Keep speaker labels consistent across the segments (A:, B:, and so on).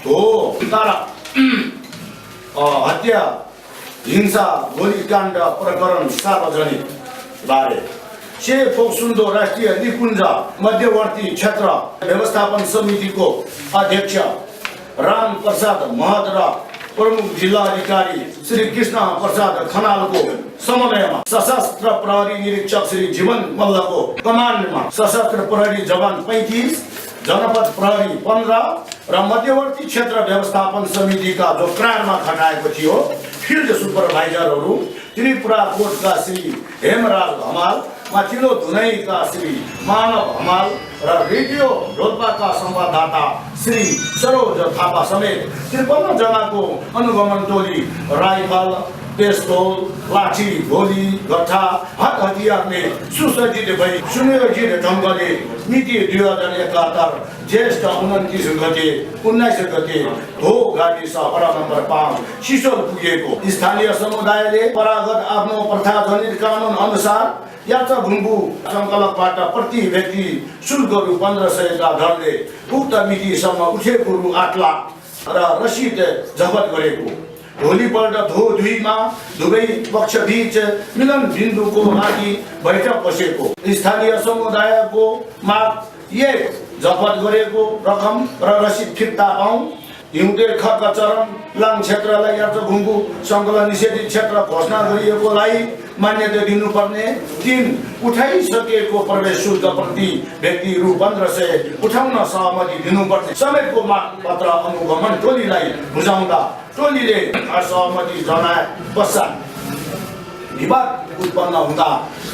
A: धो तारा हत्या हिंसा गोलीकाण्ड प्रकरण सार्वजनिक बारे शे फोक्सुन्दो राष्ट्रिय निकुञ्ज मध्यवर्ती क्षेत्र व्यवस्थापन समितिको अध्यक्ष राम प्रसाद महत र प्रमुख जिल्ला अधिकारी श्री कृष्ण प्रसाद खनालको समन्वयमा सशस्त्र प्रहरी निरीक्षक श्री जीवन मल्लको कमान्डमा सशस्त्र प्रहरी जवान 35 जनपद प्रहरी 15 र मध्यवर्ती क्षेत्र व्यवस्थापन समितिका जो क्रारमा खटाएको थियो फिल्ड सुपरभाइजरहरू त्रिपुरा कोटका श्री हेमराज हमाल माथिल्लो धुनैका श्री मानव हमाल र रेडियो रोल्पाका संवाददाता श्री सरोज थापा समेत 53 जनाको अनुगमन टोली राइफल पेस्तोल लाठी गोली गट्ठा हात हतियारले सुसज्जित भई सुनियोजित ढङ्गले मिति 2071 ज्येष्ठ 29 गते 19 गते धो गाडी वडा नम्बर 5 सिसोल पुगेको स्थानीय समुदायले परम्परागत आफ्नो प्रथाजनित कानुन अनुसार यात्रा भुम्बु सङ्कलकबाट प्रति व्यक्ति शुल्क रु 1500 का दरले उक्त मितिसम्म उठेको रु 8 लाख र रसिद जफत गरेको भोलिपल्ट धो 2 मा दुवै पक्षबीच मिलन बिन्दुको लागि बैठक बसेको स्थानीय समुदायको माग एक जफत गरेको रकम र रसिद फिर्ता पाऊ हिउँदे खर्क चरण लाङ क्षेत्रलाई यात्रा भुम्बु सङ्कलन निषेधित क्षेत्र घोषणा गरिएकोलाई मान्यता दिनुपर्ने 3 उठाइसकेको प्रवेश शुल्क प्रति व्यक्ति रु 1500 उठाउन सहमति दिनुपर्ने समेतको माग पत्र अनुगमन टोलीलाई बुझाउँदा टोलीले असहमति जनाए पश्चात विवाद उत्पन्न हुँदा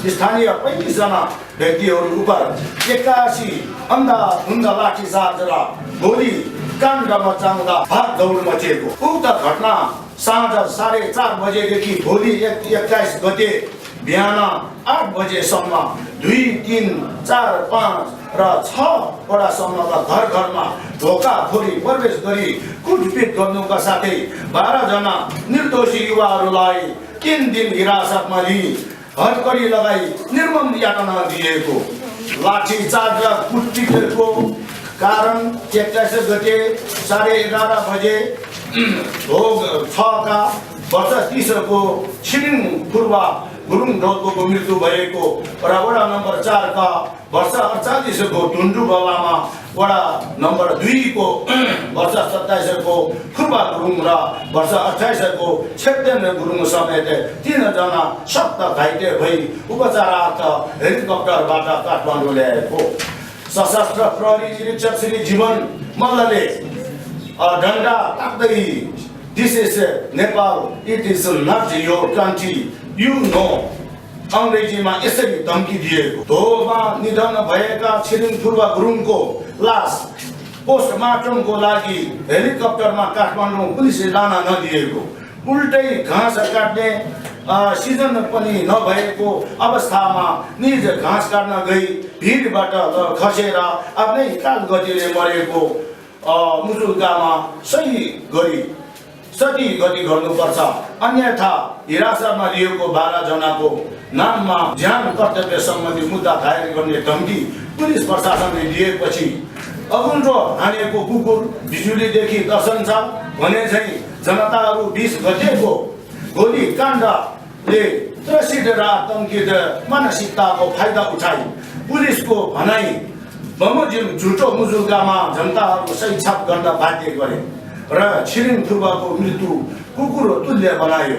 A: स्थानीय 35 जना व्यक्तिहरू उप 81 अन्धाधुन्ध लाठीचार्ज र गोली काण्ड मचाउँदा भाग दौड मचेको उक्त घटना साँझ 4:30 बजेदेखि भोलि 21 गते बिहान 8 बजेसम्म 2, 3, 4, 5 र 6 वडासम्मका घर घरमा ढोकाखोरी प्रवेश गरी कुटपिट गर्नुका साथै 12 जना निर्दोषी युवाहरूलाई 3 दिन हिरासतमा लिई हडकडी लगाई निर्मम यातना दिएको लाठीचार्ज र कुटपिटको कारण 21 गते 11:30 बजे भोग 6 का वर्ष 30 को छिरिङ फुर्वा गुरुङ ढोलको मृत्यु भएको र वडा नम्बर 4 का वर्ष 48 को टुन्डु बलामा वडा नम्बर 2 को वर्ष 27 को फुर्वा गुरुङ र वर्ष 28 को छेदेन्द्र गुरुङ समेत 3 जना सख्त घाइते भई उपचारार्थ हेलिकप्टरबाट काठमाडौँ ल्याएको सशस्त्र प्रहरी निरीक्षक श्री जीवन मल्लले डन्डा ताक्दै this is Nepal it is not your country you know अङ्ग्रेजीमा यसरी धम्की दिएको धोमा निधन भएका छिरिङ फुर्वा गुरुङको लास पोस्टमार्टमको लागि हेलिकप्टरमा काठमाडौँ पुलिसले लान नदिएको उल्टै घाँस काट्ने सिजन पनि नभएको अवस्थामा निज घाँस काट्न गई भिडबाट खसेर आफ्नै काल गतिले मरेको मुजुल्कामा सही गति गर्नुपर्छ अन्यथा हिरासतमा लिएको 12 जनाको नाममा ज्यान कर्तव्य सम्बन्धी मुद्दा दायर गर्ने धम्की पुलिस प्रशासनले दिएपछि अगुन्डो हानेको कुकुर बिजुलीदेखि दर्शन छ भने चाहिँ जनताहरू 20 गतेको गोली काण्डले त्रसित र आतंकित मानसिकताको फाइदा उठाई पुलिसको भनाई बमोजिम झुटो मुजुल्कामा जनताहरू सही छाप गर्न बाध्य गरे र छिरिङ फुर्वाको मृत्यु कुकुर तुल्य बनायो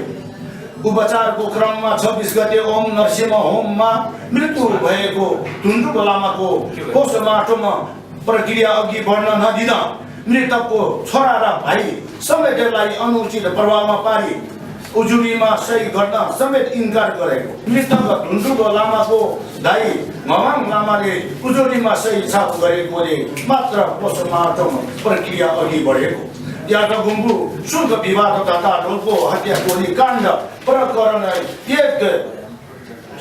A: उपचारको क्रममा 26 गते ओम नरसिंह होममा मृत्यु भएको टुन्डु बलामाको पोस्टमार्टम प्रक्रिया अघि बढ्न नदिँदा मृतकको छोरा र भाइ समेतलाई अनुचित प्रभावमा पारी उजुरीमा सही गर्न समेत इन्कार गरेको मृतक टुन्डु लामाको दाइ मवाङ लामाले उजुरीमा सही छाप गरेकोले मात्र पोस्टमार्टम प्रक्रिया अघि बढेको यात्रा भुम्बु शुल्क विवाद तथा ढोलको हत्या गोली काण्ड प्रकरण एक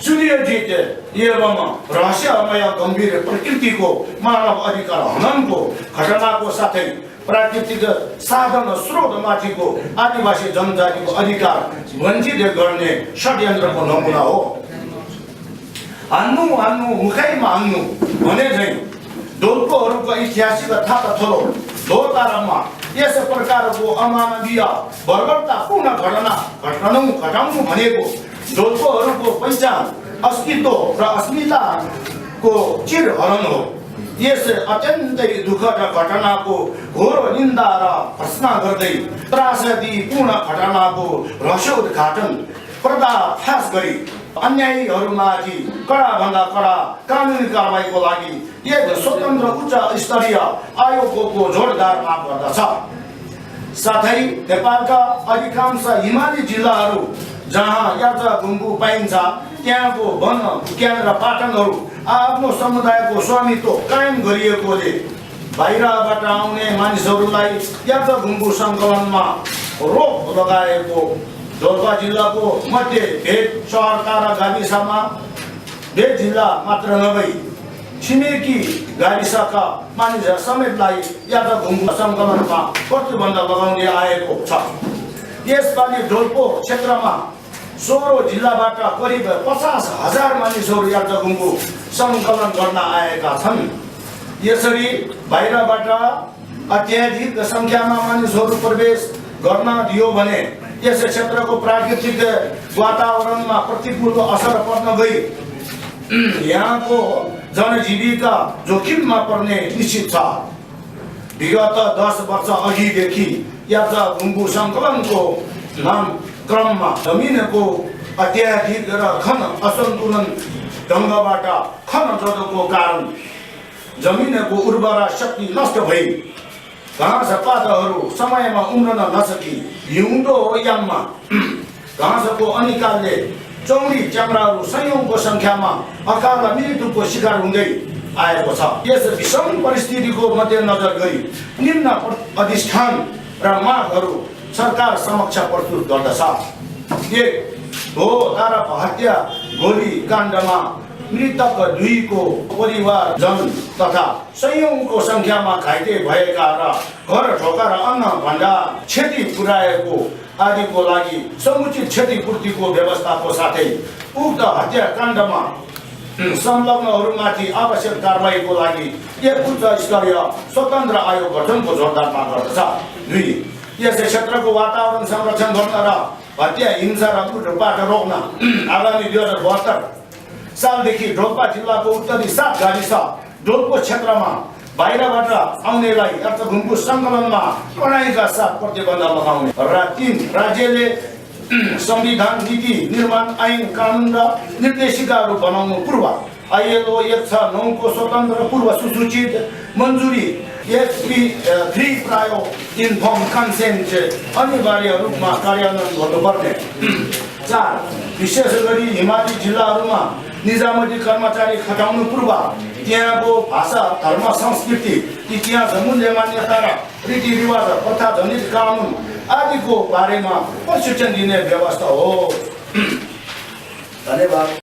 A: सुनियोजित एवं रहस्यमय गम्भीर प्रकृतिको मानव अधिकार हननको घटनाको साथै प्राकृतिक साधन स्रोतमाथिको आदिवासी जनजातिको अधिकार वञ्चित गर्ने षड्यन्त्रको नमुना हो हान्नु मुखैमा हान्नु भने चाहिँ ढोलकोहरूको ऐतिहासिक थाहा थलो धोतारामा यस प्रकारको अमानवीय बर्बरतापूर्ण घटना घटाउनु भनेको डोल्पोहरूको पहिचान, अस्तित्व र अस्मिताको चिरहरण हो। यस अत्यन्तै दुःखद घटनाको घोर निन्दा र भर्त्सना गर्दै त्रासदीपूर्ण घटनाको रहस्योद्घाटन पर्दाफास गरी अन्यायीहरूमाथि कडाभन्दा कडा कानुनी कारबाहीको लागि एक स्वतन्त्र उच्च स्तरीय आयोगको जोरदार माग गर्दछ। साथै नेपालका अधिकांश हिमाली जिल्लाहरू जहाँ यात्रगुम्बु पाइन्छ त्यहाँको वन उद्यान र पाटनहरू आफ्नो समुदायको स्वामित्व कायम गरिएकोले बाहिरबाट आउने मानिसहरूलाई यात्रगुम्बु सङ्कलनमा रोक लगाएको डोल्पा जिल्लाको मध्य भेट सहरका र गाविसमा भेट जिल्ला मात्र नभई छिमेकी गाविसका मानिस समेतलाई यात्रगुम्बु सङ्कलनमा प्रतिबन्ध लगाउँदै आएको छ। यसपालि डोल्पो क्षेत्रमा 16 जिल्लाबाट करिब 50,000 मानिसहरू यात्रगुम्बु सङ्कलन गर्न आएका छन्। यसरी बाहिरबाट अत्याधिक सङ्ख्यामा मानिसहरू प्रवेश गर्न दियो भने यस क्षेत्रको प्राकृतिक वातावरणमा प्रतिकूल असर पर्न गई यहाँको जनजीविका जोखिममा पर्ने निश्चित छ। विगत 10 वर्ष अघिदेखि यात्रगुम्बु सङ्कलनको क्रममा जमिनको अत्याधिक र खन असन्तुलन ढङ्गबाट खन जोतको कारण जमिनको उर्वरा शक्ति नष्ट भई घाँसपातहरू समयमा उम्रन नसकी हिउँदो याममा घाँसको अनिकालले चौडी च्याम्राहरू सयौंको सङ्ख्यामा अकाल मृत्युको शिकार हुँदै आएको छ। यस विषम परिस्थितिको मध्यनजर गरी निम्न अधिष्ठान र मागहरू सरकार समक्ष प्रस्तुत गर्दछ। एक हो तारप हत्या गोली काण्डमा मृतक 2 को परिवारजन तथा सयौंको संख्यामा घाइते भएका र घर ठोका र अन्न भण्डार क्षति पुर्याएको आदिको लागि समुचित क्षतिपूर्तिको व्यवस्थाको साथै उक्त हत्याकाण्डमा संलग्नहरूमाथि आवश्यक कारबाहीको लागि एक उच्च स्तरीय स्वतन्त्र आयोग गठनको जोरदार माग गर्दछ। 2 यस क्षेत्रको वातावरण संरक्षण गर्न र हत्या हिंसा र लुटपाट रोक्न आगामी 2072 सालदेखि डोल्पा जिल्लाको उत्तरी 7 गाविस डोल्पो क्षेत्रमा बाहिरबाट आउनेलाई यात्रगुम्बु सङ्कलनमा कडाइका साथ प्रतिबन्ध लगाउने र 3 राज्यले संविधान नीति निर्माण ऐन कानुन र निर्देशिकाहरू बनाउनु पूर्व ILO 169 को स्वतन्त्र पूर्व सूचित मन्जुरी free prior informed consent अनिवार्य रूपमा कार्यान्वयन गर्नुपर्ने। 4 विशेष गरी हिमाली जिल्लाहरूमा निजामती कर्मचारी खटाउनु पूर्व त्यहाँको भाषा धर्म संस्कृति इतिहास मूल्य मान्यता र रीतिरिवाज प्रथा जनित कानुन आदिको बारेमा प्रशिक्षण दिने व्यवस्था हो। धन्यवाद।